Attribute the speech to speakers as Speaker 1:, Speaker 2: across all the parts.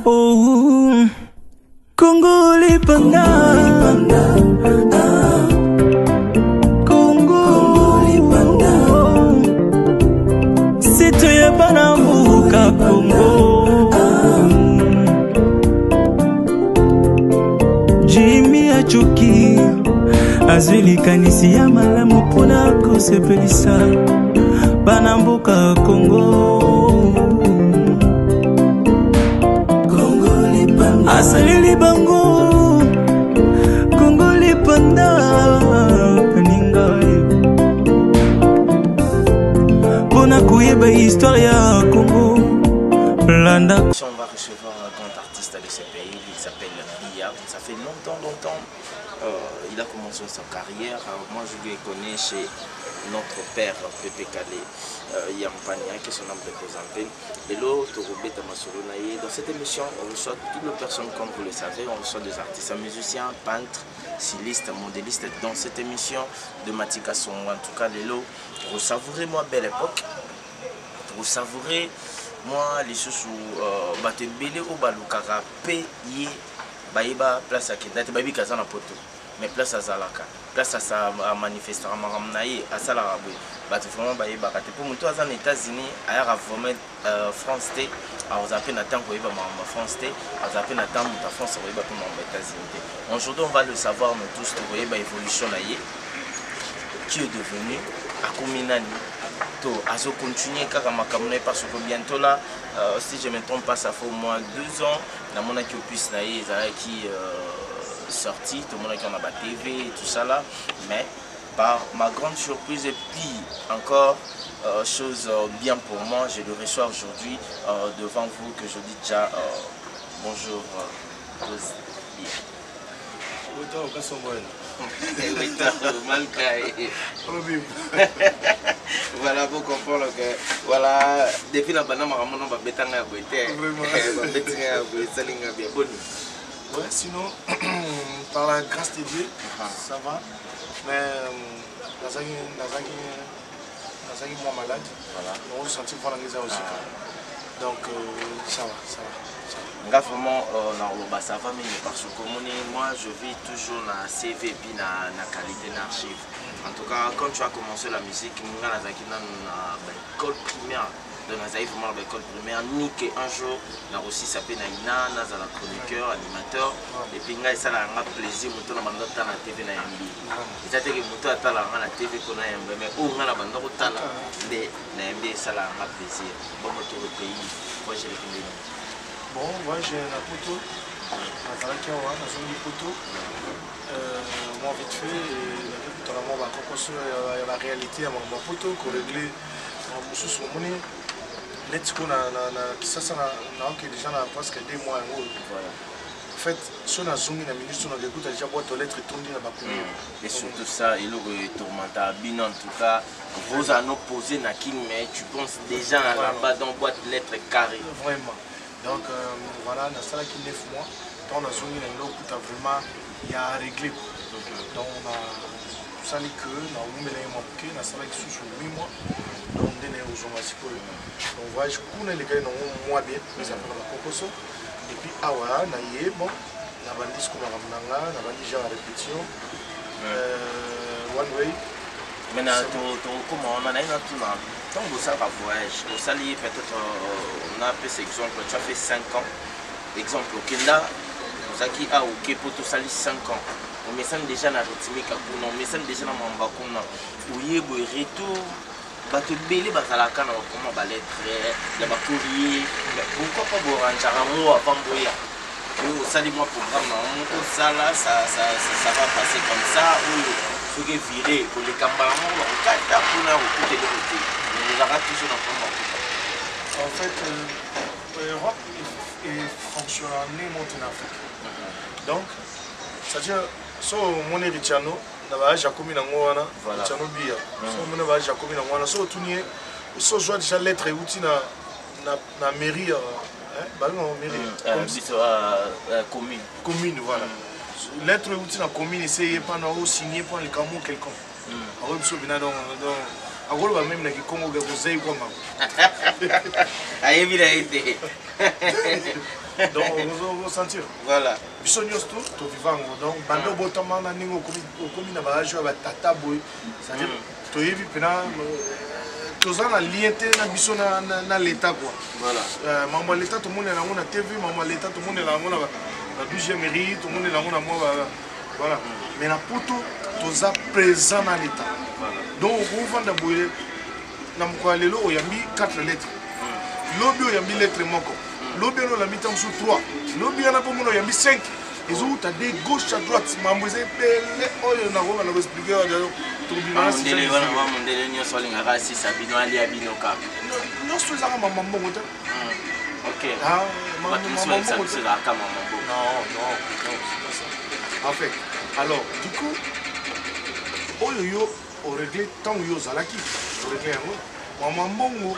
Speaker 1: Oh, Congo Lipanda, Congo Lipanda, si tu es pas dans Mouka Congo, Jimmy Achuki, Azuli Kanisi ya malamu pona kosepelisa, Banambuka Congo. Asalili bango Congo Lipanda Peninga Bona kuyeba histoire ya Congo Landa.
Speaker 2: On va recevoir un grand artiste de ce pays, il s'appelle Bia. Ça fait longtemps, il a commencé sa carrière. Moi je lui connais chez notre père Pépé Calé, Yampania, qui est son nom représenté. Et l'autre, Robert Masolonaye. Dans cette émission, on reçoit toutes les personnes, comme vous le savez, on reçoit des artistes, musiciens, peintres, stylistes, modélistes. Dans cette émission de Matika Son, en tout cas, les lots, vous savourez moi belle époque, vous savourez moi les choses où Batebele ou Balukara payé, Baïba, place à Kedate, Baïbi Kazana Poto. Mais place à Zalaka, place à sa manifestation, à Salaraboué. Vraiment, pour moi, aux États-Unis, à vraiment France, à Zapen attend pour France, à Zapen attend pour France, pour les États-Unis. Aujourd'hui, on va le savoir, nous tous, pour l'évolution qui est devenu à Kominani. À se continuer, parce que bientôt là, si je ne me trompe pas, ça fait au moins 2 ans, dans mon puisse qui sorti, tout le monde qui en a la TV et tout ça là, mais par ma grande surprise et puis encore chose bien pour moi, je le reçois aujourd'hui devant vous que je dis déjà bonjour. Voilà, vous comprenez que voilà, depuis la banane, on va mettre un peu.
Speaker 3: Ouais, sinon, par la grâce de Dieu, ça va. Mais Nazaki moi malade. Voilà. On se sentit pour la maison aussi. Donc ça va.
Speaker 2: Vraiment, ça va, mais parce que moi je vis toujours dans la CV et dans la qualité d'archive. En tout cas, quand tu as commencé la musique, nous avons l'école primaire. Donc, nous avons l'école primaire, ni qu'un jour, nous avons aussi sapé Naïna, nous avons chroniqueur, animateur, et puis nous avons plaisir, nous avons la TV na Yambi. Et ça, c'est que nous avons la TV qu'on a Yambi, mais où nous avons la Yambi, ça a plaisir. Bon, notre pays, moi j'ai les.
Speaker 3: Bon, moi j'ai la photo, la photo. Moi, vite fait, la réalité, ma photo, qu'on réglait, let's go ça déjà presque 2 mois. En fait, si on a zoomé la minute, on a déjà boîte aux lettres tournées là-bas.
Speaker 2: Et surtout ça, il est tourmenté à Bin en tout cas. Vous en opposez à qui, mais tu penses déjà là-bas dans boîte de lettres carrées.
Speaker 3: Vraiment. Donc voilà, dans ça qui 9 mois, on a zoomé là, vraiment, il y a à régler. Donc on a ça les queues, on a mis les mois, on a ça qui sous 8 mois. Donc on voit je connais les gars dans mois bien mais ça prend la cocoso et puis awa na yé bon na bandis comme ramnanga na bandis genre répétition one way
Speaker 2: maintenant comment on a une tout là tant que ça va voyage au sali peut-être on a fait cet exemple tu as fait 5 ans exemple ok là Zaki a ok pour tout sali 5 ans on met ça déjà dans rythmique on met ça déjà dans mamba kuna ouye boy retour bato belé bazalaka na comment ba lettre ya ba courrier pourquoi pas borancha mo avant boya au sali moi programme mon ça là ça va passer comme ça ou faut que virer pour les camarades on kata pour na côté de côté on aura toujours dans comment
Speaker 3: en fait l'Europe est fonctionnellement en Afrique donc c'est-à-dire so mon héritiano na Jacobi na ngwana Chano Bia so mona ba Jacobi na ngwana so tunie so joie déjà lettre outil na mairie ba non mairie
Speaker 2: commune
Speaker 3: voilà lettre outil na commune essayer pas na signer pour les camo quelqu'un alors so bina donc akoloba même na Kikongo ke kozei kwa mama.
Speaker 2: Ayebi na été.
Speaker 3: Donc on va sentir.
Speaker 2: Voilà.
Speaker 3: Biso nyos to vivant donc bando botama na ningo komi na ba jo ba tata boy. C'est-à-dire to yebi pena tozana liente na biso na l'état quoi.
Speaker 2: Voilà.
Speaker 3: Maman l'état tout le monde est là on a TV, maman l'état tout le monde est là on a la 12e mairie, tout le monde est là on a moi voilà. Mais na poto toza présent dans l'état. Donc on va d'abord na mkwalelo oyambi 4 lettres. Lobi oyambi lettre moko. Lobi on l'a mis en sous 3. Lobi on a pour mon oyambi 5. Ils ont des gauche à droite. Mambo c'est pelé oyo na ko na expliquer
Speaker 2: tribunal c'est les wana wa mondele nyo so linga ka si sabino ali abino ka.
Speaker 3: Non so za maman mbongo ta.
Speaker 2: OK.
Speaker 3: Ah
Speaker 2: maman mbongo c'est la ka maman mbongo.
Speaker 3: Non, c'est pas ça. En fait, alors du coup oyo yo au régler tant yo zalaki. Au régler un maman mbongo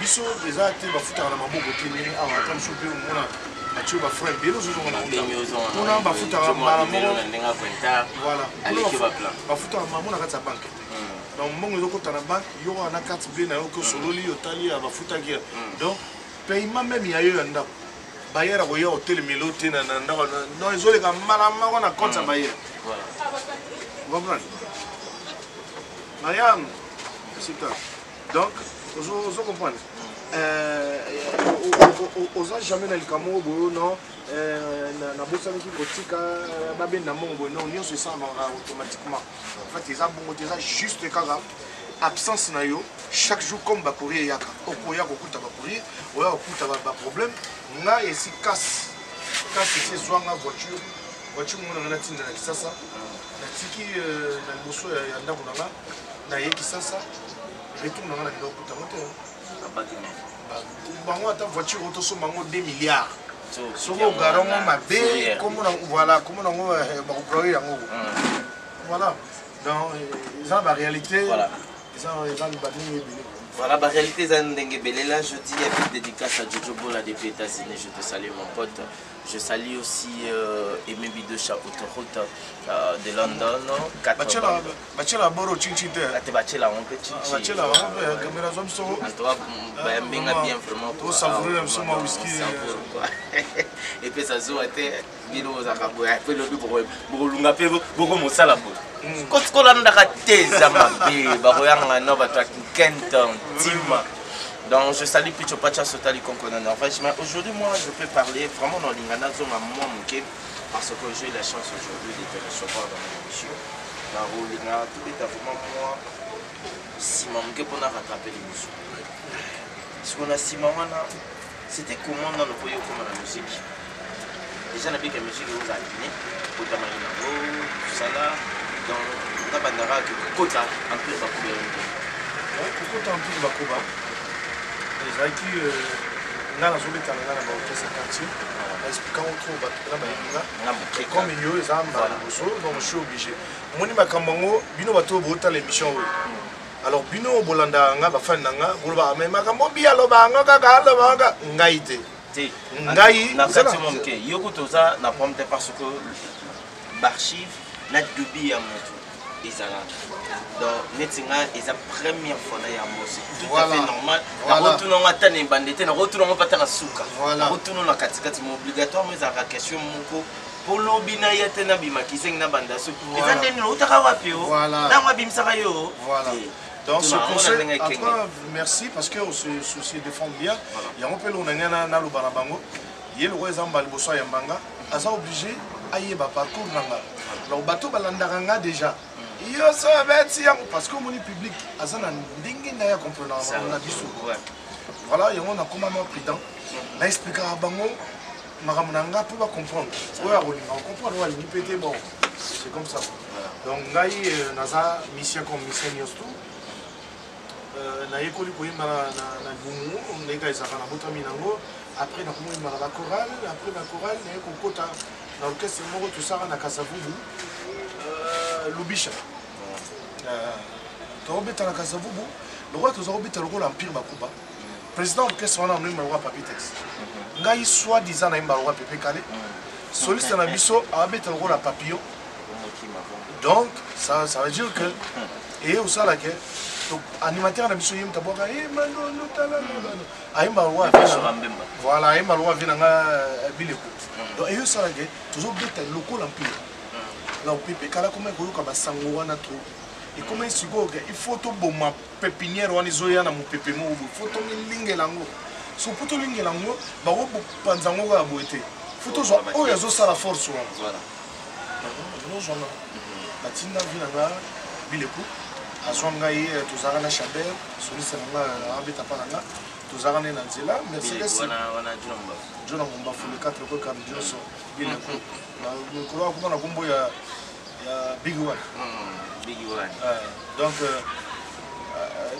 Speaker 3: biso déjà te bafuta na maboko te ni awa tam chope mona Mathieu ba frère belo zo na on a bafuta mara moko
Speaker 2: ndenga kwenta
Speaker 3: voilà
Speaker 2: aleki ba plan
Speaker 3: bafuta mama na kata banque donc mbongo zo kota na banque yo na carte bleue na yo ko sololi yo tali ya bafuta ki donc paiement même ya yo ndako bayera ko yo hotel melote na ndako non ezole ka mara mako na compte bayera
Speaker 2: voilà
Speaker 3: vous comprenez Mariam c'est ça donc vous comprenez oza jamais na likamo boyo non na bosani ki kotika babe na mongo non nyonso ça automatiquement en fait eza bongo eza juste kaka absence na yo chaque jour comme ba courrier yaka okoya kokuta ba courrier oya kokuta ba problème nga esi casse esi zwanga voiture mona na tinda na kisasa na tiki na liboso ya ndako nanga na ye kisasa retour nanga na kokuta moto bango ata voiture otoso bango 2 milliards soko garango mabe comme voilà comme nango ba ko yango voilà dans ça la réalité voilà ça ba ni
Speaker 2: voilà, la réalité, là, je dis avec dédicace à Jojo Bola depuis les États-Unis. Je te salue, mon pote. Je salue aussi Aimé Bido Chapoutoroute de London.
Speaker 3: Bachela Boro Chinchite.
Speaker 2: Bachela, on peut Chinchite.
Speaker 3: Bachela, on peut caméra zoom so.
Speaker 2: Toi, bien vraiment.
Speaker 3: Tout savourer un peu whisky.
Speaker 2: Et puis ça zo était Bido Zakabo. Après le pour lunga pe beaucoup mon salabo. Quand on a teza mabe, baroyanga no batwa Kenton, Tima. Donc je salue Picho Pacha Sotali Konkonan. En fait, aujourd'hui moi je peux parler vraiment dans l'Ingana Zoma Momoke parce que j'ai eu la chance aujourd'hui de te recevoir dans mon émission. Dans l'Ingana, tout est vraiment moi si Momoke pour rattraper l'émission. Ce qu'on a si Mamana, c'était comment dans le pays comme la musique. Déjà la musique vous a aligné, pour ta tout ça là. Donc, on a bandara que Kota en plus va couper.
Speaker 3: Kota en plus va couper. Les aïki, là, la zone est à la base de ce quartier. Expliquant trop, là, comme il y a des armes dans le bousseau, donc je suis obligé. Moi, je suis Bino Bato Bota l'émission. Alors, Bino Bolanda, nga fan nanga, Bolba, mais Makambo Bialo Banga, Gaga, Ngaïte.
Speaker 2: Ngaï, Yoko Toza n'a pas été parce que l'archive. Na dubi ya moto ezala donc netinga eza première fois na ya mosi tout à fait normal na retourner ngata ne bandete na retourner ngata na suka na retourner na katikati obligatoire mais za question moko pour lobi na yete na bimakiseng na banda su eza ndeni utaka wapi yo na wabimsaka yo
Speaker 3: voilà donc ce conseil après merci parce que on se défend bien ya ngopelo unangana na lubana bango yelo ko ezamba liboso ya mbanga aza obligé ayeba parcours nanga alors bateau balandaranga déjà yo ça va être parce que mon public azana ndingi na ya comprendre na biso voilà yango na koma ma prudent na expliquer bango makamnanga pour comprendre ouais on comprendre ouais ni pété bon c'est comme ça donc ngai naza mission comme mission yosto na yekoli ko yimba na bumu ndeka isaka na botami nango après na ko yimba la chorale après la chorale na ko kota dans le cas c'est moi tout ça na Kasavubu Lubisha Torobeta na Kasavubu le roi tous Torobeta le rôle empire Bakuba président de caisse on a même le roi Papitex ngai soit disant na imba le roi Pepe Kale soliste na biso abeta le rôle à papillon donc ça veut dire que et au ça là que donc animateur na biso yem taboka mano no tala mano ayimba roi voilà ayimba roi vinanga bileko donc et ça là que toujours beta local empire là Pepe Kala comme ko yoka basango wana trop et comme siko il faut to boma pépinière wana zoya na mo pepe mo faut to lingelango so poto lingelango ba wo panzango ga boete faut to zo o yazo sala force voilà no zo na batinda vinanga bileko azwanga ye tozaka na Chabert soliste nanga abeta pananga tozaka ne na nzela Mercedes
Speaker 2: wana
Speaker 3: Jona Mumba fule 4 ko kam Johnson bileko na ko ko na kombo ya Big One donc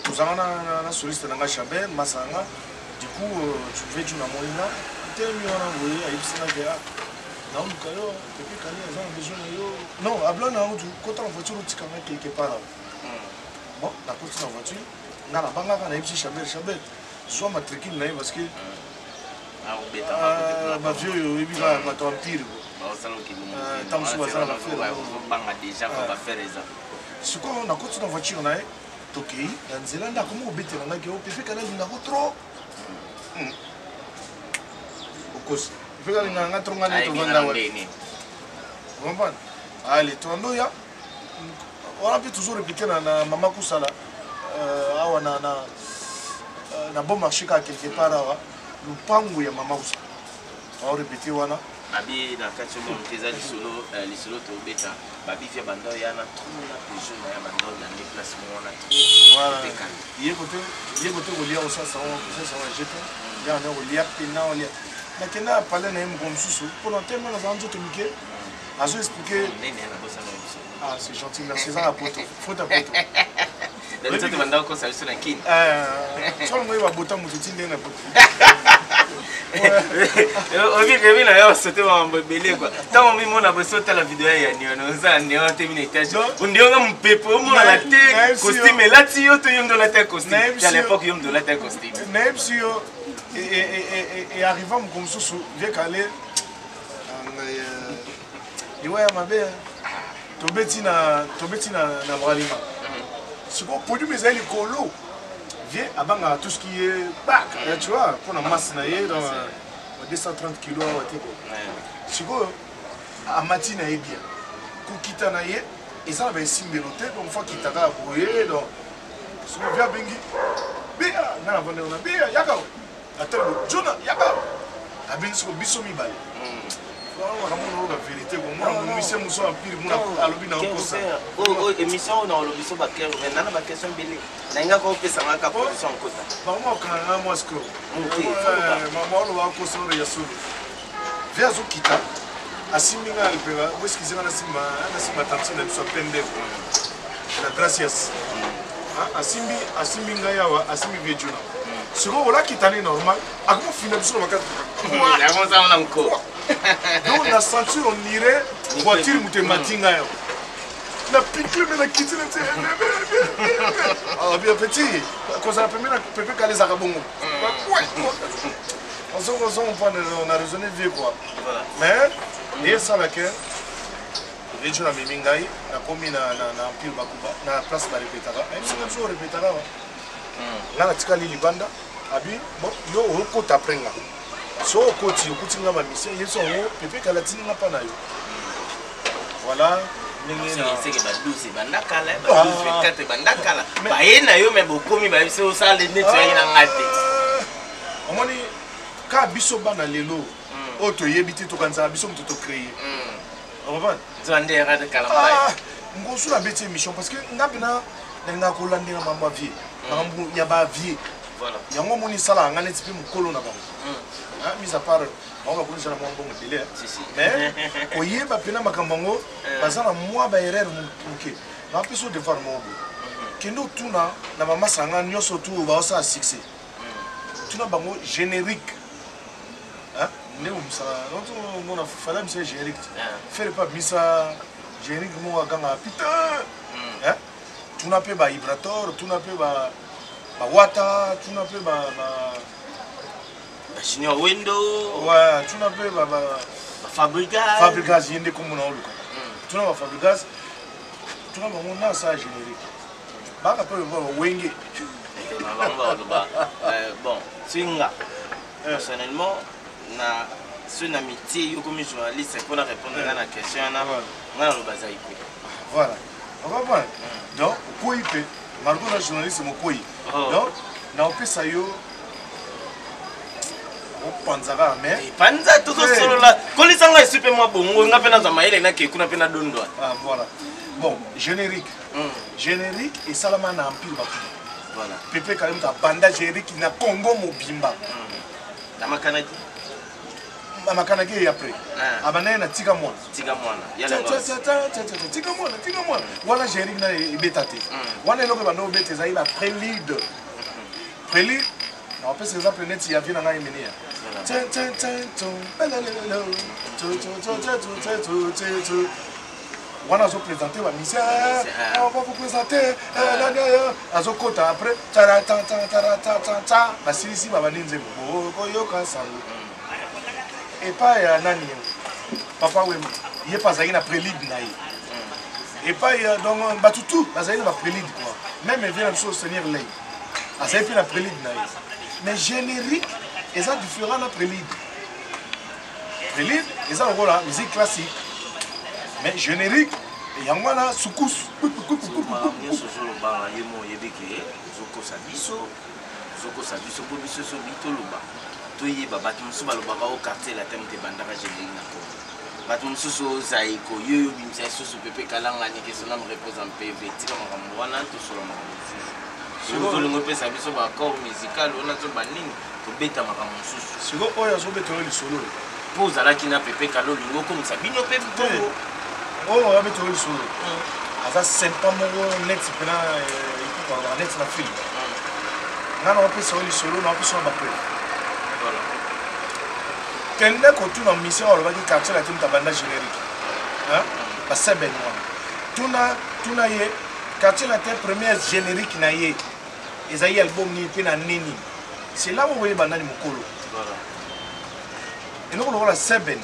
Speaker 3: tozaka na soliste nanga Chabert masanga du coup tu veux tu na molina tellement on a voulu aïpsina gera na on kayo Pepe Kala a besoin yo non abla na on tu côté en voiture tu quand même quelque part bon la côté en voiture na la banga na aïpsi Chabert soit matricule na parce que ma vieux il va ma ton empire tant soit ça la faire
Speaker 2: banga déjà on va faire ça
Speaker 3: ce qu'on a côté en voiture na toki na nzela comment obete na ngaki Pepe Kala linga ko trop okos Pepe Kala linga trop ngani to vanda wa comprendre allez tondo ya on a toujours répété na mama kusala awa na bon marché quelque part awa lupango ya mama kusala on répété wana
Speaker 2: abi na kati mo mteza lisolo to beta babi via bando yana tuna pejo na ya bando na déplacement wana
Speaker 3: voilà yeko to golia osa sa jeton ya na golia pena olia na kena pale na mo msusu pendant tellement na zanzo to mike azo expliquer ah c'est gentil merci ça la poto faut ta poto
Speaker 2: donc tu demandes encore ça sur la kin
Speaker 3: solo moi va botter mo tindi na poto
Speaker 2: obi kebi na yo sote wa mbele kwa tango mimi mona bosota la vidéo ya niono za nio termine etage ndionga mpepo mona la te costume la ti yo to yondo la te costume à l'époque yondo la te costume
Speaker 3: Naipsi yo et arrivant comme ça vient caler iwaya mabe tobeti na bralima ce qu'on produit mes ailes colo vient abanga tout ce qui est bac tu vois pour la masse na ye dans 230 kg ce qu'on a matina et bien pour quitter na ye et ça va simbeloter donc fois qu'il t'a brouillé donc ce qu'on vient bengi bia na vendre na bia yaka attends jona yaka abin so bisomi bale la vérité moi monsieur muso empire moi alobi na kosa
Speaker 2: émission na alobi so ba clair mais na ba question belé na nga ko pesa nga ka position kota
Speaker 3: ba moi kana moi ce que maman lo ko so ya sulu via zo kita asiminga alpera où est-ce qu'ils na sima tantina so pende la gracias asimbi nga yawa asimi viejuna siko wala kitani normal akuma fina biso makata
Speaker 2: la monza on encore
Speaker 3: donc la ceinture on irait voiture mutematinga yo la pique mais la kitine ah bien petit quand ça première Pepe Kala za kabongo on a raisonné vieux quoi mais et ça là que viejuna mimingai na komi na empire bakuba na place ba répétara même si on répétara là la tikali libanda abi bon yo okota prenga so okoti okutinga ba mission yeso ngo Pepe Kala tinga pa na yo voilà
Speaker 2: c'est que ba 12 bandakala ba 12 24 bandakala ba yena yo me bokomi ba biso sala net ya ngate
Speaker 3: omoni ka biso bana lelo oto yebiti to kanza biso mto to créer on va
Speaker 2: Zandera de Kalamba.
Speaker 3: Ngosu la bête émission parce que ngapina nga ko landinga mamba vie. Mambu ya ba vie.
Speaker 2: Voilà.
Speaker 3: Yango moni sala ngane tipi mukolo na bango. Ah mis à part on va connaître la mambo délai.
Speaker 2: Si.
Speaker 3: Mais oyeba pena makambango bazana moi ba erreur muke. Na peso de voir mambo. Kendo tuna na mama sanga nyoso tu ba osa succès. Tuna bango générique. Hein? Nous on a fait un générique. Faire pas misa générique moi ganga putain. Hein? Tu n'as pas vibrateur, tu n'as pas wata, tu n'as pas
Speaker 2: junior window.
Speaker 3: Ouais, tu n'as pas
Speaker 2: fabricage.
Speaker 3: Fabricage yende comme on a lu. Tu n'as pas fabricage. Tu n'as pas mon ça générique.
Speaker 2: Bon, personnellement, c'est une amitié, comme journaliste, c'est pour répondre à la question.
Speaker 3: Voilà. Donc, quoi il fait? Margot, la journaliste, c'est mon quoi. Donc, on peut ça yo. Panzara, mais.
Speaker 2: Panza, tout solo là. Quand les gens sont super bon, on a peine à maïle, on a qui a peine à donner.
Speaker 3: Ah, voilà. Bon, générique. Générique et Salaman a empile.
Speaker 2: Voilà.
Speaker 3: Pépé quand même ta banda générique qui n'a Congo Mobimba.
Speaker 2: La makanaki.
Speaker 3: Ma makanaki est après. Abana na tika mwana.
Speaker 2: Tika mwana.
Speaker 3: Tika mwana. Voilà générique na bétate. Voilà le que bando bété ça il a prélude. Prélude. On peut se rappeler net il y a bien un éminé. On a présenté la mission, on va vous présenter Azokota après la Silici va venir et pas Nani Papa Wem, il n'y a pas un prélude et pas donc Batutu, il y a un prélude quoi. Même il vient de soutenir l'œil. Ça fait la prélude mais générique, et ça différent la prélude. Prélude, et ça la musique classique. Mais générique, il y a un soukous. Oh, on va mettre le solo. Ça sympa mon net c'est là il net na film. Là on peut sur le solo, on peut sur la après. Voilà. Tenda ko tu na mission on va dire quartier la team ta banda générique. Hein? Ba c'est ben moi. Tuna ye quartier la team première générique na ye. Esaïe album ni pe na nini. C'est là où on voyait banda ni mokolo. Voilà. Et nous on voit la Seben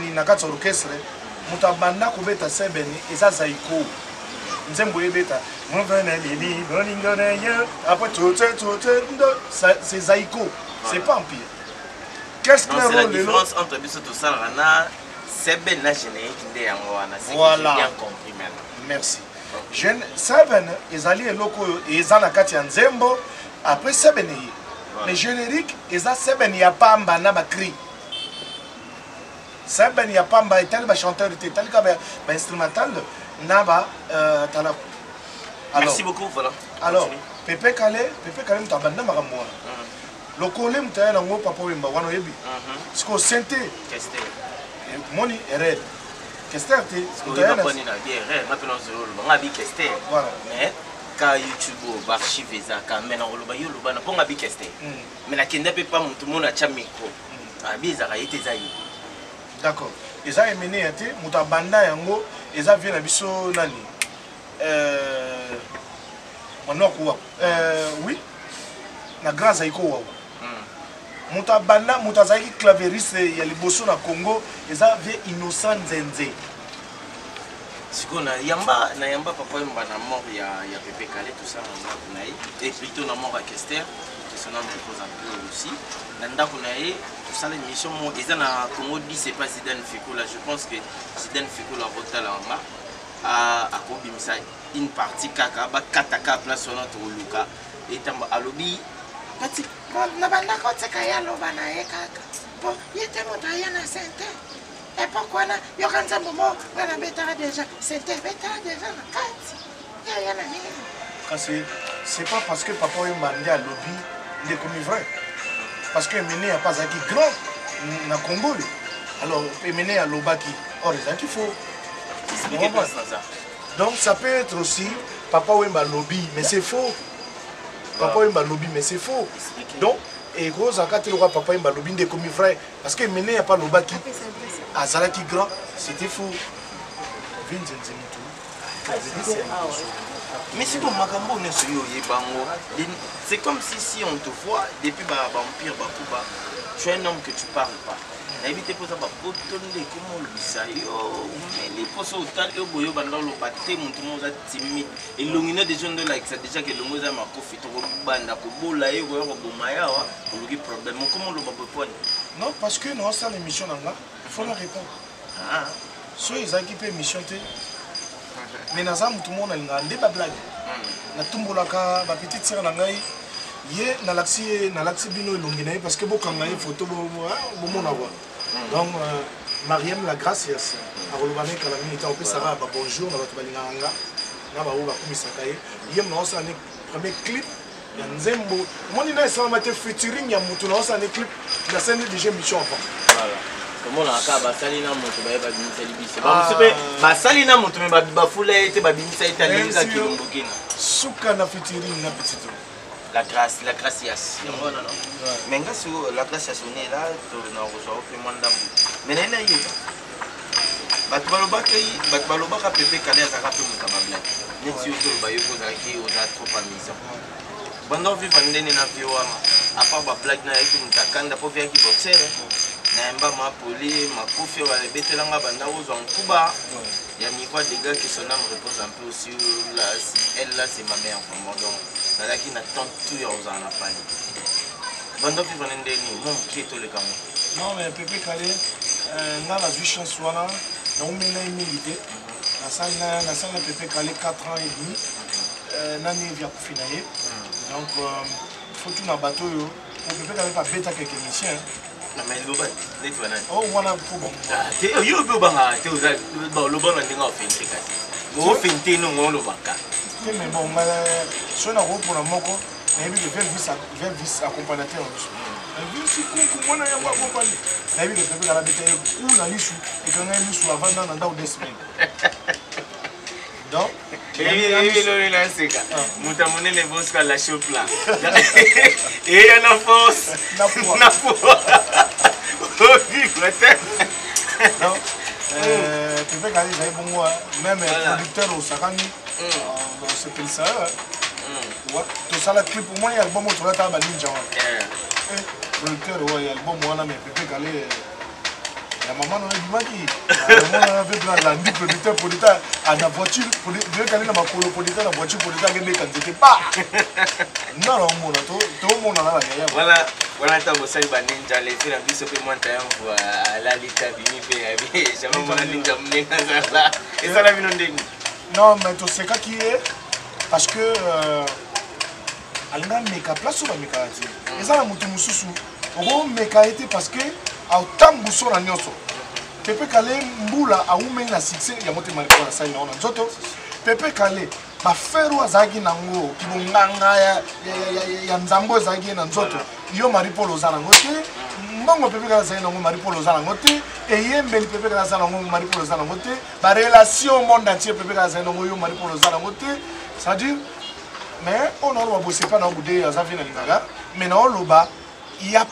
Speaker 3: ni na kati orchestre. Mutabanda kubeta sebeni eza zaiko nzembo ebeta mvana lili boningona yo après tout c'est zaiko c'est pas empire qu'est-ce que
Speaker 2: la différence entre biso to ça rana seben na générique ndé yango wana c'est bien compris maintenant
Speaker 3: merci jeune seben ezali eloko eza na kati ya nzembo après sebeni le générique eza sebeni ya pamba na ba cri. Ça ben il y a pas un tel chanteur tel qu'un instrumental naba tala.
Speaker 2: Merci beaucoup voilà.
Speaker 3: Alors Pépé Calé ta banda makamwa. Le collé mutaya na ngo papa wemba wana yebi. Siko sente.
Speaker 2: Kester.
Speaker 3: Moni red. Kester te.
Speaker 2: Mutaya na poni na bien red. Maintenant zero lo ngabi Kester. Voilà. Mais ka YouTube archive za ka mena lo yo lo bana ponga bi Kester. Mais na kenda pe pas mutu mona cha micro. Abi za kayete za yi.
Speaker 3: D'accord. Ils ont mené à terre, Moutabanda yango, ils ont vu la biso nani. Oui. Na grâce à Iko. Moutabanda, Moutazaki clavériste, il y a les bossons na Congo, ils ont vu innocent Zenze.
Speaker 2: Siko na yamba papa yamba na mort ya Pépé Calé tout ça na et plutôt na mort à Kester. Son nom repose un peu aussi. Nanda Kunae, tout ça l'émission, ils ont un Congo dit c'est pas Zidane Fiko là. Je pense que Zidane Fiko la voté là en bas. À Kobimisa, une partie kaka, ba kataka place sur notre Luka. Et tamba alobi. Pati, na banda kote kaya loba na e kaka. Bon, yete montaya na sente. Et pourquoi na yokanza momo na betara déjà. Sente betara déjà na kati. Ya na nini.
Speaker 3: C'est pas parce que papa est mandé à lobby. Il est comme vrai. Parce que Méné n'a pas acquis grand dans le Congo. Alors, Méné a l'Obaki. Or, il qu'il faut. Donc, ça peut être aussi Papa Wemba lobby, mais c'est faux. Papa Wemba lobby, mais c'est faux. Donc, et gros, à 4 euros, Papa Wemba lobby, il est comme vrai. Parce que Méné n'a pas l'Obaki. À Zalaki grand, c'était faux.
Speaker 2: Mais c'est comme Makambo, c'est comme si on te voit depuis Vampire Bakuba, tu es un homme que tu parles pas. éviter pour ça bapotone comment le bisa yo mais les poso autant yo boyo banda lo baté mon tout monde a timide et l'ongina des gens de like ça déjà que le mot za makofi to banda ko bola yo ko bomaya wa pour le problème comment le bapopone
Speaker 3: non parce que non ça l'émission là il faut la répondre
Speaker 2: ah
Speaker 3: so ils équipent émission té mais naza tout le monde a ndé ba blague na tumbolaka ba petite sœur na ngai ye na laxi bino elongina parce que bokanga ye photo bomona wa donc Mariam la gracias akolobana kala minute en plus ça va bonjour na bato balinganga na ba uba kumisaka ye na osa ne premier clip ya nzembo moni na ça mate featuring ya mutu na osa ne clip na scène déjà mission avant
Speaker 2: voilà comment la ka ba salina mutu ba ba bimisa libise ba musipe ba salina mutu me ba fula ete ba bimisa ete alinga kilombokina
Speaker 3: suka na featuring na petito
Speaker 2: la gracias. Non, non, non. Mais la gracias, on est là, on a reçu un peu mais il y a eu. Batbaloba Pepe Kalé a rappelé mon camarade. N'est-ce pas que Bayo Kozaki ou a trop amusant. Pendant que vous venez à Fiouama, à part ma blague, na yaki mutakanda pour faire qui boxer. Na ma poli, ma kofi wa lebete langa banda aux en Cuba. Il y a des gars qui son âme repose un peu sur la. Elle là, c'est ma mère. Donc, là qui n'attend tout aux en appel. Bando qui venait de nous, mon qui est tout le camp.
Speaker 3: Non, mais Pepe Kalé, on a vu chance là, on a une milité. La salle de Pepe Kalé 4 ans et demi. Nani vient pour finir. Donc, il faut tout dans le bateau. Pepe Kalé pas bête à quelques émissions.
Speaker 2: Mais le bon, les toi nan.
Speaker 3: Oh, voilà pour bon.
Speaker 2: T'es yo be banga, t'es aux bon le bon on est en fin de cas. Bon fin de non on le banga.
Speaker 3: Mais bon, si on a repris pour la moko, on a vu que vers vis accompagnateur. Vu si on a un accompagné. On a vu que Pepe Kalé était où dans l'issue et qu'on a un issue avant dans 2 semaines. Donc,
Speaker 2: il a c'est ça. Moutamone les boss à la shop là. Et il y a la force. Na force.
Speaker 3: Donc, Pepe Kalé j'ai bon moi même producteur au Sakani. C'est comme ça. Ouais, tout ça la clip pour moi il y a le bon mot là ta ninja. Producteur ouais, il y a le bon mot là mais Pepe Kalé la maman n'a pas dit la maman avait besoin la ndi producteur à la voiture Pepe Kalé na makolo producteur la voiture producteur qui n'est quand pas non non mon tout mon là
Speaker 2: voilà ta bossa ba ninja les filles biso pe moi ta yango la lita bini pe jamais mon ninja mnena ça et ça la vino ndenge
Speaker 3: non mais tout c'est quoi qui est parce que alina meka place ba meka ati eza na mutu mususu o meka été parce que autant buso na nyoso Pepe Kalé mbula aume na succès ya mote mali kwa sai na ona nzoto Pepe Kalé ba feru azagi nango kibunganga ya nzambo azagi na nzoto yo maripolo zana ngote mbongo Pepe Kalé azagi nango maripolo zana ngote eyembeli Pepe Kalé azagi nango maripolo zana ngote ba relation monde entier Pepe Kalé azagi nango yo maripolo zana ngote ça dit mais on ne va bosser pas dans boudé azavi na lingaga mais na oloba il y a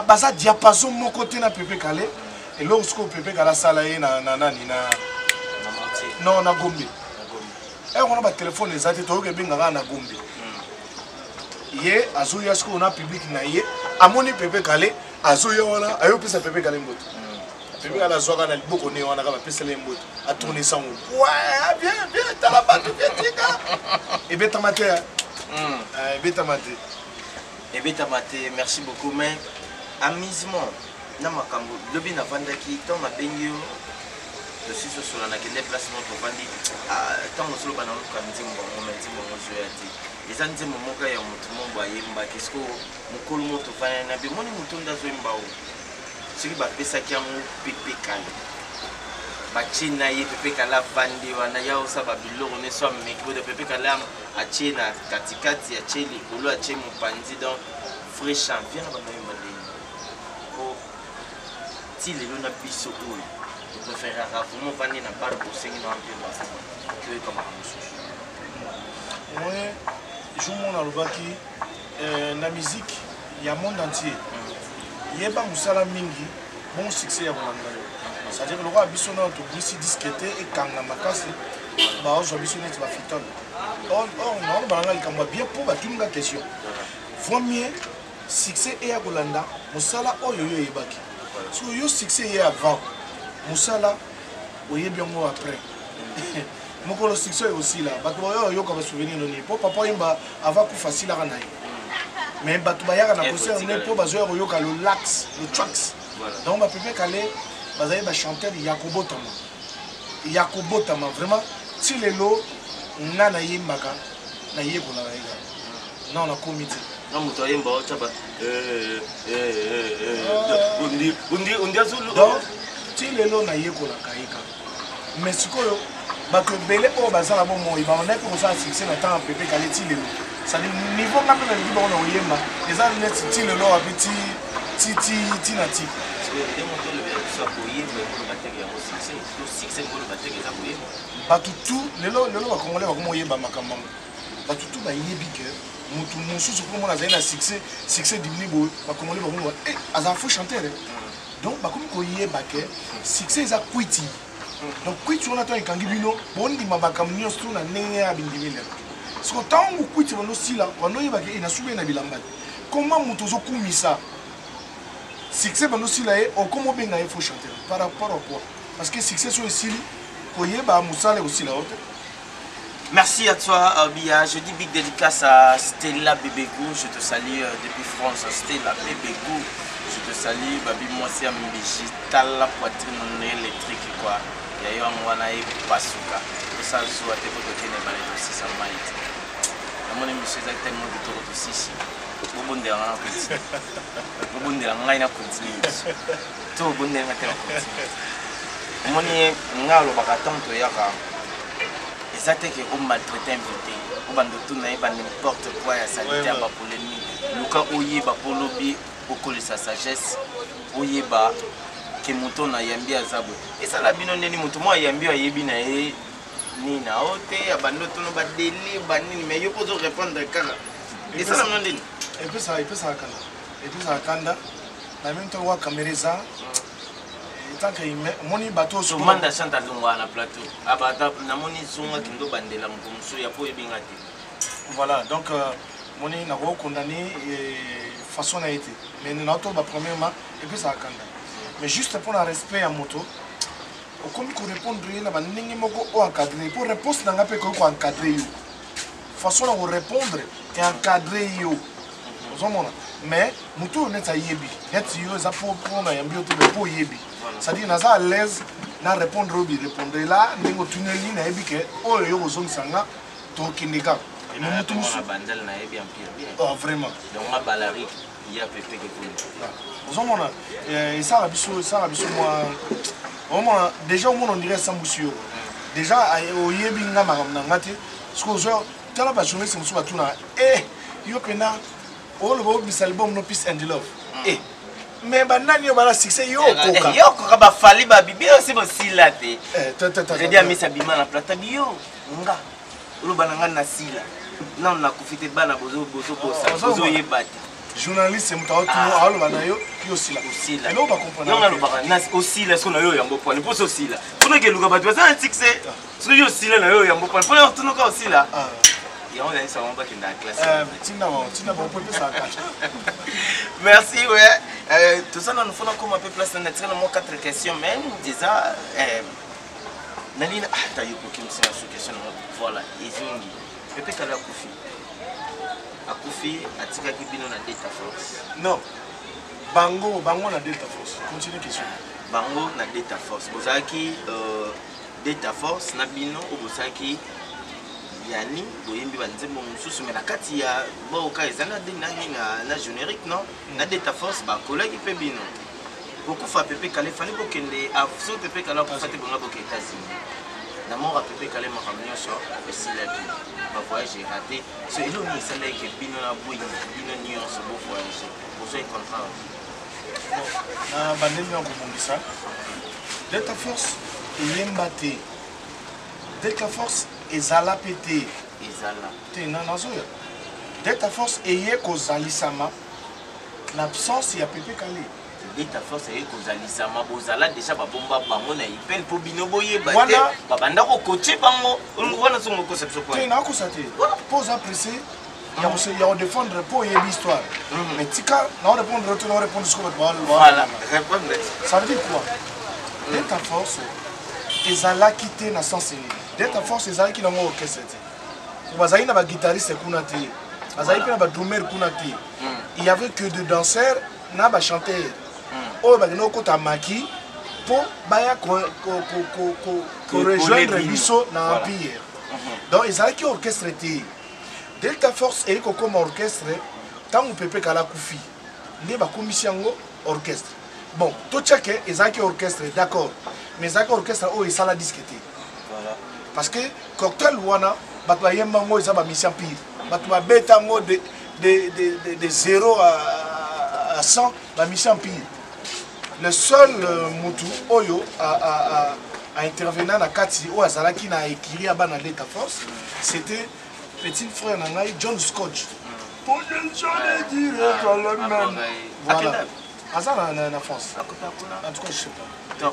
Speaker 3: baza diapason mon côté na Pepe Kalé et lorsque Pepe Kalé salaye na nani na non na Gombe et on a ba téléphone les até to ke bingaka na Gombe ye azoya ce qu'on a public na ye amoni Pepe Kalé azoya wana ayo pesa Pepe Kalé mboto Pepe Kalé azoka na liboko ne wana ka ba pesa le mboto a tourner ça ouais viens t'as la batte viens tika et beta maté beta maté
Speaker 2: et beta maté merci beaucoup mais amusement na makambo lobi na vandaki tant ma bengio je suis sur la déplacement pour vandi tant on solo bana ko nzimbo mo zo yati eza nzimbo moka ya mutu momba yemba kisko mukolo moto fanya na bi moni mutu ndazo yemba o siki ba pesa kyango Pepe Kalé ba china ye Pepe Kalé vandi wana ya osaba biloko ne so mekbo de Pepe Kalé a china katikati ya cheli kolo a chemu pandi donc vrai champion ba yemba ko ti lelo na biso oyo je préfère vraiment vendre na bar pour signer un peu basta que comme
Speaker 3: moi je mon alobaki na musique il y a monde entier yeba musala mingi bon succès ya bolanda c'est à dire le roi biso na to bisi disqueté et kanga makasi ba ozo biso net ba fitol on balanga ikamba bien pour ba tunga question vaut mieux succès et ya bolanda musala oyo yo yebaki so yo succès est avant musala oye bien moi après moko le succès aussi là bato yo comme souvenir noni po papa yimba avant ku facile à ranaï mais bato ba yaka na concert ne po bazo yo ka le lax le tracks donc ba pepe calé bazaye ba chanteur Yakobo Tama vraiment si les lots nga na yimbaka na yeko na yiga non na comité
Speaker 4: non muto yimba chaba undi azulu
Speaker 3: donc si les lots na yeko na kaika mais sikoyo bato belé o bazala bon moi ba on est pour ça succès na temps pepe calé ti les lots ça dit niveau nga pe na libo na oyemba les ans net ti les lots a petit na ti bato tout lelo bakongolais bakomoyeba makambo bato tout bayebi ke mutu mosusu komona azali na succès dimini boye bakongolais bakomoba azala faux chanteur donc bakomi koyeba ke succès eza kwiti donc kwiti wana ntango ekangi bino bondima makambo nyonso to na ndenge ya bindimi lelo siko ntango kwiti bandosila bandoyeba ke nasubi na bilamba koma mutu ozokumisa succès bandosila ye okomo obenga ye faux chanteur par rapport au quoi parce que succès so esili koyeba musala aussi là.
Speaker 2: Merci à toi Bia, je dis big dédicace à Stella Bébégou, je te salue depuis France. Stella Bébégou, je te salue babi moi c'est ambishi tala poitrine électrique quoi. Ya yo ngwana e pasuka. Ça zo ate ko tokene bale aussi ça maït. Amone monsieur exactement de toro to sisi. Bobonde nga petit. Bobonde nga ina continue. To bonde nga tela continue. Moni ngalo bakatanto yaka ezate ke o maltraiter invité o bando tuna e ba n'importe quoi ya sanitaire ba polémique luka oyeba polobi okolisa sagesse oyeba ke muto na yambi azabo esala bino neni muto mo yambi ayebi na e ni na ote abando tuna ba deli ba nini mais yo pozo répondre kaka esala bino neni
Speaker 3: et puis ça kanda na même temps wa caméra tant que moni bateau
Speaker 2: sur manda chanta lungwa na plateau abata na moni zunga kindo bandela mkomso ya po ebinga te
Speaker 3: voilà donc moni na ko condamné façon a été mais na to ba premièrement et puis ça kanda mais juste pour le respect à moto comme ko répondre na ba ningi moko o encadrer pour réponse na ngape ko encadrer yo façon na répondre et encadrer yo ozomona mais moto net a yebi net yo za pour na yambi to be po yebi c'est-à-dire naza à l'aise na répondre obi répondre là ndingo tuneli na yebi ke oyo yo ozongisanga to kindika
Speaker 2: mais moto musu bandel na yebi en pire
Speaker 3: oh vraiment
Speaker 2: donc ma balari il y a pépé que pour
Speaker 3: ozomona et ça rabiso moi au moins déjà au moins on dirait sambusio déjà o yebi nga makamna ngati parce que zo tala ba journaliste musu batuna yo pena all about this album no peace and love mais banani yo bala succès yo
Speaker 2: koka ba fali ba bibi aussi bosila te redia misa bima na plata bio nga ulu bananga na sila non na kufite bana bozo bozo yebati
Speaker 3: journaliste mutaotu alo banayo yo sila et non ba comprendre
Speaker 2: non alo ba na aussi la sona yo yambo pone poso sila kuna ke luka batu ça succès so yo sila na yo yambo pone pone tuno ka sila on a ça on va qu'il dans la classe
Speaker 3: tina bon peut ça
Speaker 2: merci ouais tout ça nous faut comme un peu place dans notre moi 4 questions même déjà nalina ta yuko kimsina sur question voilà izungi pepe kala akufi atika kibino na Delta Force
Speaker 3: non bango na Delta Force continue question
Speaker 2: bango na Delta Force bozaki Delta Force na bino obosaki yani boyembi banzembo mususu mais na kati ya boka ezana dinani na générique non na Delta Force ba collègue pe bino beaucoup fa pepe kale fali bokende a so pepe kala ko fate bonga boka États-Unis na mort pepe kale ma famille so esila bi ba voyage raté so elo ni sala ke bino na boyi bino ni on se bo voyage pour ça contrat
Speaker 3: na bandemi en kobongisa Delta Force yembate Delta Force ezala pété
Speaker 2: ezala
Speaker 3: te na nazoya Delta Force eye kozalisama na absence ya pepe kale
Speaker 2: Delta Force eye kozalisama bozala déjà babomba bango na ipel po bino boyeba te babanda ko coacher bango wana songo conception quoi
Speaker 3: te na ko sate pose apprécier Il y a défendre pour une histoire. Mais Tika, on répond ce qu'on va
Speaker 2: Voilà, répondre.
Speaker 3: Ça veut dire quoi? Delta Force, ils ont quitté la sens unique. Delta Force, ils ont quitté l'orchestre. Ils ont un guitariste Kunati. Ils ont un drummer Kunati. Il n'y avait que des danseurs, des chanteurs. Ils ont un maki pour rejoindre Bisso dans l'Empire. Donc, ils ont quitté l'orchestre. Delta Force est comme orchestre, tant que Pepe Kala Koufi, il y a une commission orchestre. Bon, tout chaque ils ont orchestre, d'accord, mais ils ont orchestre où ils ont la disquette. Voilà. Parce que cocktail wana, ils ont une mission pire. De 0 à 100, la mission pire. Le seul Moutou Oyo a intervenu dans la Kati, où Azalaki a écrit à Delta Force, c'était petit frère Nangaï, John Scotch. Pour les gens les dire le même. Voilà. Azar en France. En tout cas, je ne sais pas.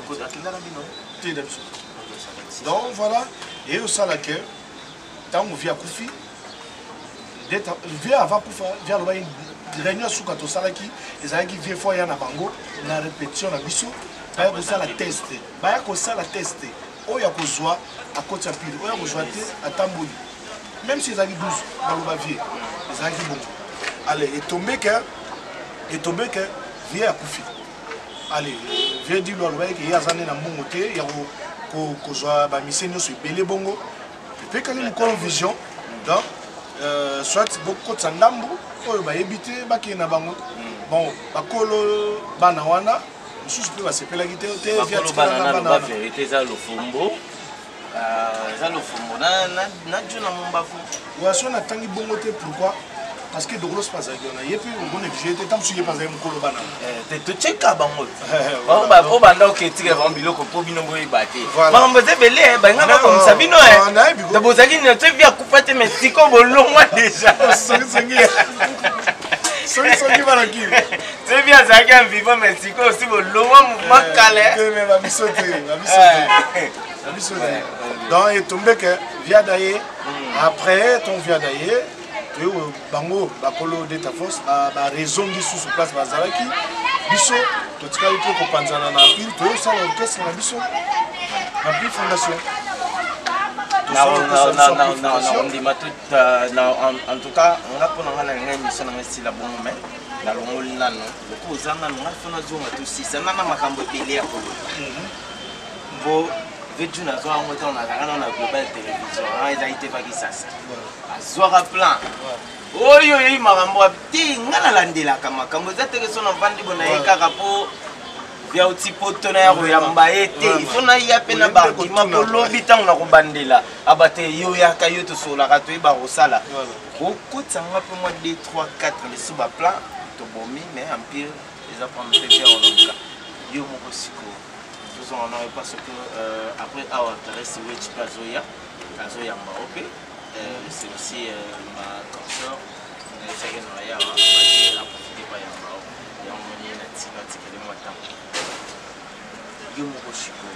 Speaker 3: Donc voilà. Et au Salaké, tant qu'on vient à Koufi, vient avant Koufa, vient le réunion sous Kato Salaki, les amis qui viennent fois à Bango, la répétition à Bissou, il y a ça la tester. Il y a ça la tester. Il y a ça à côté de Pile, il y a ça à Tambouli. Même si ils ont 12 dans le bavier, ils ont bon. Allez, et tomber que vient à Koufi. Allez, vient dire qu'il y a des années dans mon côté, il y a des missions sur Bélé Bongo. Peut être qu'il y a une vision. Donc, soit beaucoup de Sandambo, il va éviter qu'il y ait Bango. Bon, Bakolo Banawana, je peux passer la guitare.
Speaker 2: Bakolo Banana, la vérité, c'est le fombo.
Speaker 3: Pourquoi? Parce que Douglas passe à Gona. Il y a plus de budget, tant que tu n'es pas un colo banane.
Speaker 2: Tu sais qu'à Bango. On va au bandau qui tire un bilo pour Bino Boybaté. Maman, vous avez l'air, ben, comme Sabino. De Bozagin, tu viens couper mes ticots au long déjà. C'est bien ça qui a un vivant Mexico aussi au long mouvement calais.
Speaker 3: Donc, il est tombé que via d'ailleurs, après ton via d'ailleurs, tu es au Bango, Bakolo Delta Force, à raison de sous place Bazaraki, Bisso, tu as dit que Panzana n'a pris, tu es ça l'orchestre na Bisso, na pris fondation.
Speaker 2: En tout cas, on a pour une émission dans le style bon moment. Dans le monde, le cousin n'a pas fait un zoom à tout si ça n'a pas cambo télé à Polo. Vétu n'a pas monté en agana na global télévision. Ils a été vaguissas. Azora plan. Oh yo yo marambo abti ngana landela kama kambo za television na vandi bona eka kapo via utipo tona ya royamba ete. Ifona ya pena bardi mapo lobby tang na ko bandela. Abate yo ya kayo to sola ka to ba rosala. Ko tsanga pe moi 2 3 4 les suba plan to bomi mais empire les apprendre faire en longa. Yo mo kosiko. Parce que après avoir reste Witch Pazoya, Pazoya Maopé, c'est aussi ma consort, c'est une manière à profiter par Yamao, Yamoni, Natina, Tikele Motam. Yomoshiko.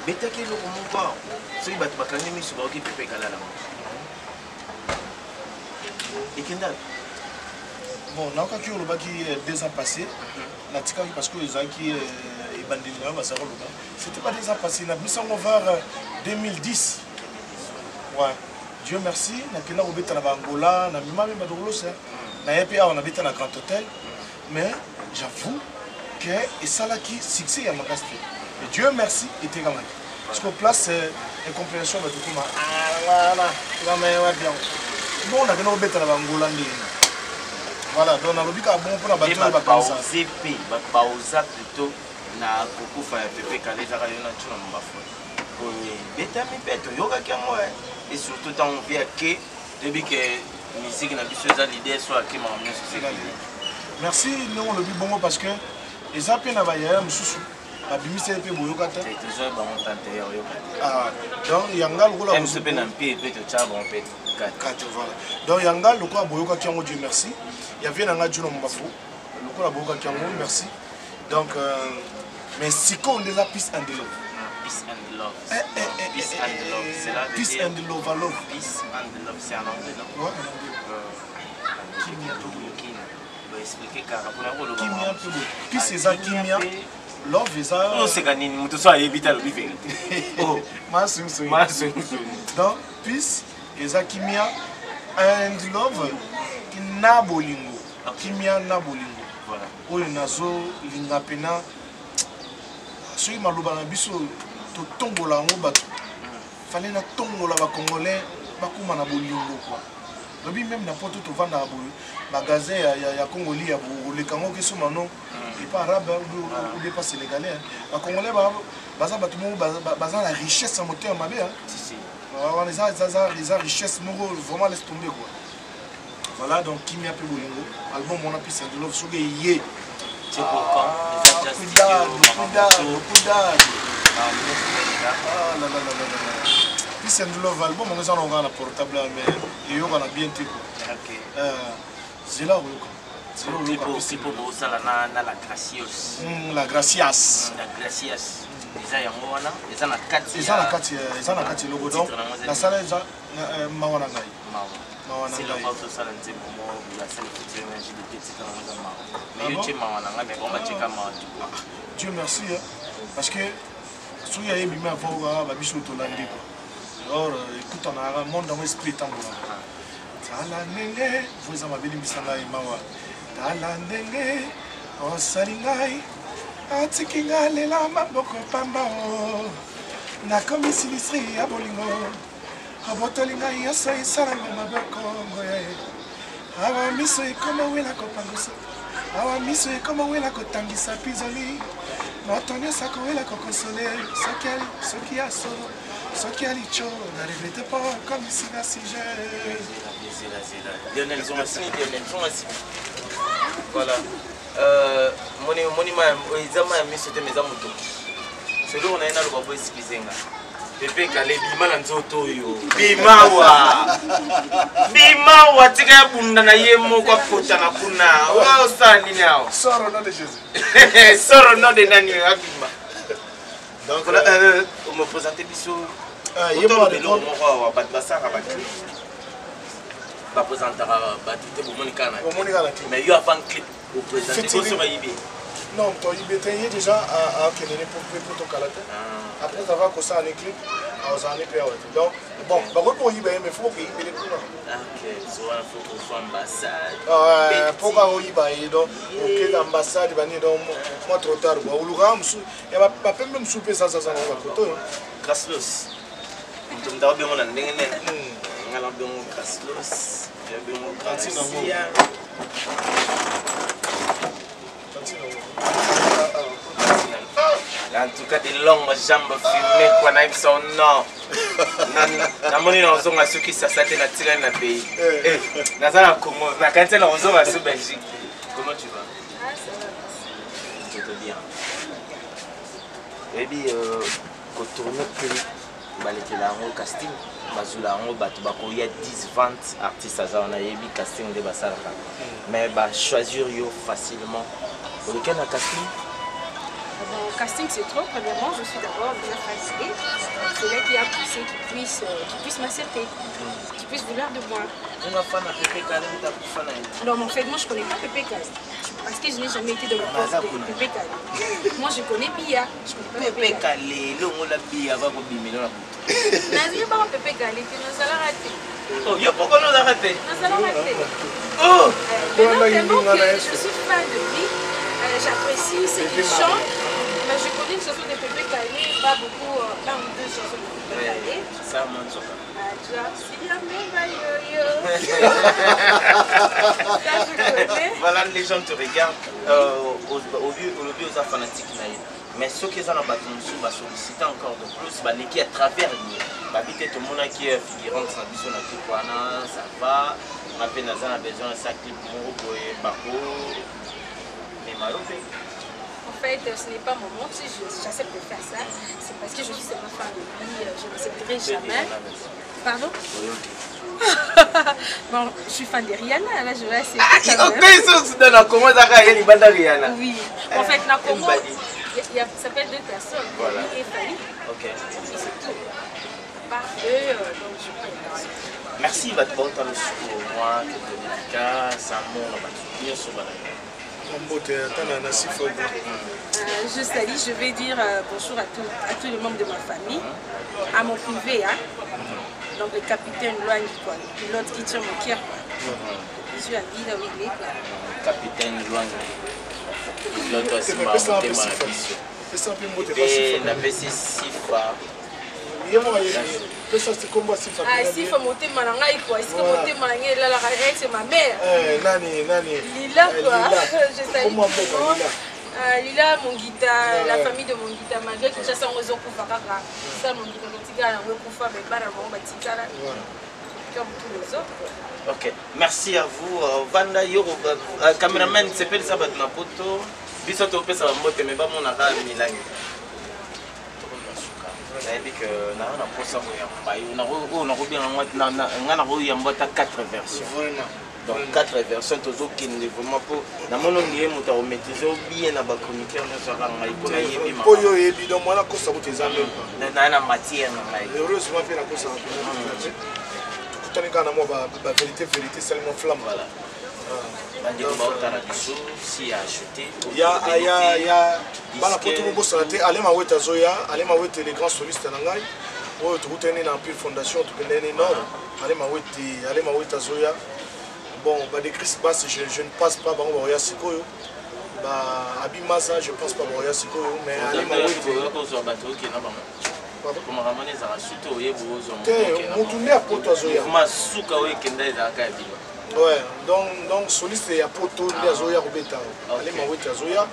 Speaker 2: Betake le Romoba, celui qui va te mis sur le qui peut caler la main. Et Kendall.
Speaker 3: Bon, on a encore qui 2 ans passés, parce que les gens qui c'était pas 2 ans passés, on a vers 2010. Ouais. Dieu merci, on a habité à Angola, on a habité dans un grand hôtel, mais j'avoue que ça là qui succès à ma casse. Et Dieu merci, il était quand même. Parce que place, incompréhension de tout le monde. Ah, voilà, bon, on a habité à Angola. Voilà, donc on a dit bon pour la bataille de la
Speaker 2: CP, Baoza plutôt na Kokufa ya Pepe Kale za Rayona tuna mbafu. Beta mi peto yoga kia moi et surtout tant on vient que depuis que musique na biso za l'idée soit qui m'a emmené sur ces
Speaker 3: merci nous on le dit bon parce que les appels na bayer mususu la bimise pe boyoka ta
Speaker 2: et toujours ba on tante yoka.
Speaker 3: Ah, donc yangal rola
Speaker 2: MCP na mpi pe to cha bon pe
Speaker 3: 4 voilà. Donc yangal le quoi boyoka qui Dieu merci. Il y avait un adjoint au Mbafou, le coup la boka qui merci. Donc, mais si on les a piste en délai.
Speaker 2: Peace and Love. Peace and Love, c'est là.
Speaker 3: Peace and Love, love.
Speaker 2: Peace and Love, c'est en anglais, non?
Speaker 3: Ouais,
Speaker 2: Kimia Tobulukina. Je vais expliquer car pour la rôle.
Speaker 3: Kimia Tobulukina. Peace eza Kimia. Love eza.
Speaker 2: Oh, c'est gagné. Nous tous à éviter le vérité. Oh,
Speaker 3: Masung. Donc, peace eza Kimia and Love na bolingo. Kimia na bolingo.
Speaker 2: Voilà.
Speaker 3: Oyo nazo linga pena. Soki maloba na biso to tombola yango bato. Fallait na tombola ba congolais bakuma na bolingo quoi. Lobi même na poto to vanda bolingo. Magasin ya Congolais ya bolekango keso mano et pas arabe ou des pas sénégalais. Ba congolais baza bato mo baza la richesse en moteur mabe hein.
Speaker 2: Si.
Speaker 3: On les a richesse moko vraiment laisse tomber quoi. Voilà donc Kimia pe bolingo album on a Peace and Love soge yé.
Speaker 2: C'est pour quand?
Speaker 3: Cuidado. Ah là. Peace and Love album on a un portable mais il y a bien type.
Speaker 2: OK.
Speaker 3: C'est là où
Speaker 2: c'est pour ça la gracios.
Speaker 3: La gracias.
Speaker 2: La gracias. Eza yango wana, eza na kati.
Speaker 3: Eza na kati logo donc la salle eza mawana ngai.
Speaker 2: C'est le boss de ça là nzembo mo la salle future énergie de petit dans le mawa. Mais yo tchema wana ngai mais on va checker mawa.
Speaker 3: Dieu merci parce que soki ya yebi ma voix ba biso to landi quoi. Alors écoute on a un monde dans l'esprit tambola. Tala nenge vous ama beli misanga mawa. Tala nenge o salingai atikinga lela maboko pamba o nakomi sinistre ya bolingo abotolinga yoso esalanga maboko ngoye awa miso ekoma wela kopangusa awa miso ekoma wela kotangisa pizoli moto nyonso akowela kokonsole soki ya solo soki ya licho na regrete po komisina sujet
Speaker 2: Lionel Zonasi. Voilà. Monima ezama ya miso te meza moto. Selo on a ina loba expliquer Pepe Kale bima na nzoto yo. Bimawa tika ya bunda na ye moko akota na kuna. Wa osani ni hao.
Speaker 3: Sors au nom de Jésus.
Speaker 2: Sors au nom de nani abima. Donc voilà on me présenter biso. Yemo de lo moko wa batbasaka batli. Ba présentera batite pour Monica na. Mais yo avant clip au présenter biso ba yibi.
Speaker 3: Non, toi, il était déjà à Kenene pour ton calate. Après avoir commencé à l'éclipse, aux années périodes. Donc, bon, par contre, pour y aller, mais il faut qu'il y ait des couleurs.
Speaker 2: Ok, soit il faut ambassade.
Speaker 3: Pourquoi il y aller donc, ok, l'ambassade, il va venir donc, moi trop tard. Ou le ram, il va pas même souper ça, ça, ça,
Speaker 2: Graslos. On doit bien mon année. On a bien mon Graslos. Bien mon Grassia. En tout cas, des longues jambes fumées, quoi, n'a son nom. Na moni na ozonga soki sasa te na tira na pays. Nazala Congo, na quand la ozonga sur Belgique. Comment tu vas? Ah, ça va. Tout bien. Et puis quand tourner clip, balekela ngo casting, bazula ngo bato bakoya 10-20 artistes aza na yebi casting de basalaka. Mais ba choisir yo facilement. Pour lequel un casting?
Speaker 5: Bon, casting c'est trop, premièrement je suis d'abord bien fatiguée. C'est là qui a poussé, qui puisse m'accepter, qui puisse vouloir de moi. Non mais en fait moi je connais pas Pepe Kale. Parce que je n'ai jamais été dans le poste de Pepe Kale. Moi je connais Bia, je connais pas Pepe Kale.
Speaker 2: Bia va combiner la bouche.
Speaker 5: Nazir pas Pepe Kale, tu nous as raté.
Speaker 2: Oh, il y a pourquoi nous a raté?
Speaker 5: Nous allons rater.
Speaker 2: Oh!
Speaker 5: Vraiment que je suis fan de lui. J'apprécie ce qu'il chante. Mais je connais une chanson de Pepe Kale, pas beaucoup, un ou deux chansons de Pepe Kale.
Speaker 2: Ça monte sur voilà, les gens te regardent. Au lieu aux fanatiques, mais ceux qui sont en bâton va solliciter encore de plus, qui à travers lui. Tout le monde qui est figurant dans la vision de ça va. On a besoin de ça clip pour mais malheureusement.
Speaker 5: En fait, ce n'est pas mon monde, si j'accepte de faire ça, c'est parce que je suis seulement fan de lui, je n'accepterai jamais. Pardon? Oui, ok. Bon, je suis fan de Rihanna, là je vais accepter.
Speaker 2: Oui, en fait, Nakongo,
Speaker 5: Ça s'appelle 2 personnes.
Speaker 2: Voilà.
Speaker 5: Et Fanny.
Speaker 2: Ok.
Speaker 5: C'est tout. Par eux, donc je prends.
Speaker 2: Merci bato bauta losuku moi que ça mon bato bien sur
Speaker 5: Je salue, je vais dire bonjour à tous les membres de ma famille, à mon privé, hein? Donc le capitaine Loangi, quoi, le pilote qui tient mon cœur. Je suis à vie là où il est. Capitaine
Speaker 2: Loangi, pilote aussi m'a monté ma vie. Et la PC Sifa.
Speaker 5: Sifa monter malanga quoi, est-ce que monter malanga là c'est ma mère.
Speaker 3: Nani.
Speaker 5: Lila quoi. Je salue. Lila mon guitare, la famille de mon guitare malgré que ça sont raison pour faire ça mon guitare le tigara on pour faire mais pas dans mon batikara. Comme tous les autres.
Speaker 2: OK. Merci à vous. Vanda Yoro cameraman s'appelle ça na poto. Biso to pesa mbote mais ba mon aka milangi. C'est-à-dire que nous avons 4 versions. Donc 4 versions, qui ne vraiment pas. Nous avons maîtrisé bien la chroniqueur. Si acheté.
Speaker 3: Il y a les grands solistes en pile fondation bon des Chris Bass je ne passe pas Abimasa je pense pas mais ouais, donc soliste il y a Poto, il y a Zoya Robeta, Zoya,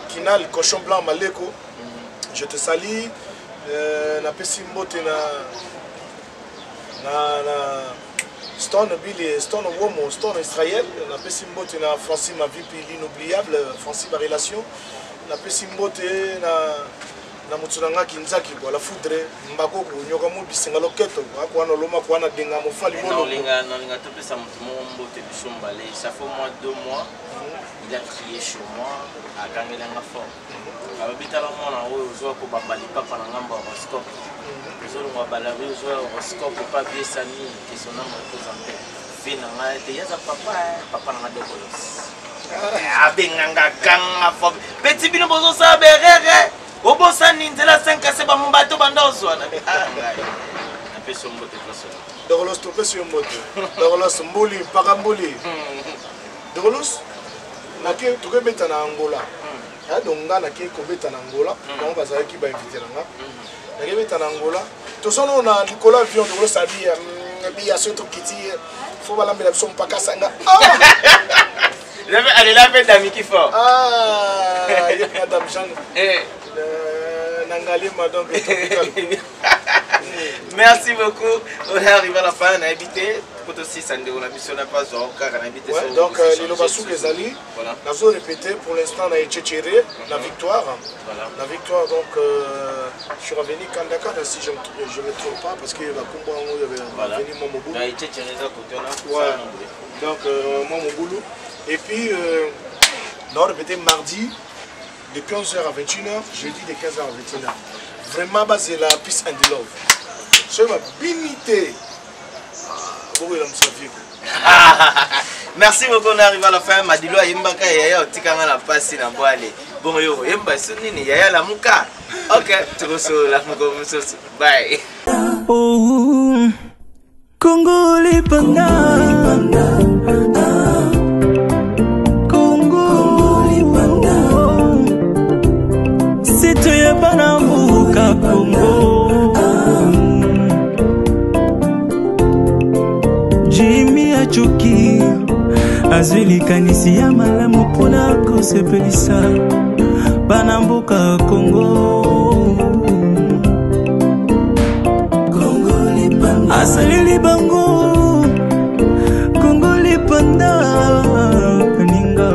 Speaker 3: Kinal, Cochon Blanc, Maleko, je te salue, na Pessimbote na Stone Billy, Stone Womo, Stone Israël, na Pessimbote na Francis ma vie l'inoubliable, Francis ma relation, na Pessimbote na mutsunanga kinzaki kwa la foudre mbako kunyoka mu bisenga loketo kwa na loma kwa na denga mo fali mo
Speaker 2: linga to pesa mutu mo te bisombale ça fait moins 2 mois il a crié chez moi à gangelenga fort abita la mona o zo ko babali papa na ngamba horoscope zo lo balari zo horoscope pas bien sani qui son nom représenté fina nga te yaza papa na dokolos abenganga kanga fo petit bino bozo sa berere obosa ninzela 5 seba mbato bandozwana na peso mbote koso
Speaker 3: dokolos to peso mbote dokolos mbuli pakambuli dokolos na ke to ke beta na Angola donc nga na ke ko beta na Angola donc bazali ki ba inviter nga na ke beta na Angola to sono na Nicolas Vion dokolos abi ya ce truc qui dit faut pas l'amener son pas kasanga
Speaker 2: elle est là avec Dami qui fort
Speaker 3: il y a madame Jean
Speaker 2: merci beaucoup. On est arrivé à la fin, on a habité. On a mission n'a pas habité.
Speaker 3: Donc les Lobasou les Ali, nous avons répété pour l'instant on a Tchétchéré, la victoire. La victoire donc je suis revenu Kandaka si je ne me trompe pas parce qu'il y avait revenu Momoboulou. Donc Momoboulou. Et puis on a répété mardi de 15h à 21h, jeudi de 15h à 21h. Vraiment, c'est la peace and the love. C'est ma binité.
Speaker 2: Merci beaucoup, on arrive à la fin. Madilo a yimbaka yaya otikanga la passe na boale. Bon yo, yemba sunini yaya la muka. OK, tukoso la muko musoso. Bye.
Speaker 1: Oh, Congo les panda. Congo Jimmy Achuki azwili kanisi ya malamu mpona kosepelisa bana mboka Congo asalili bango Congo lipanda kaninga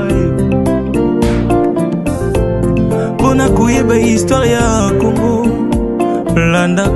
Speaker 1: mpona kuyeba histoire ya Congo landa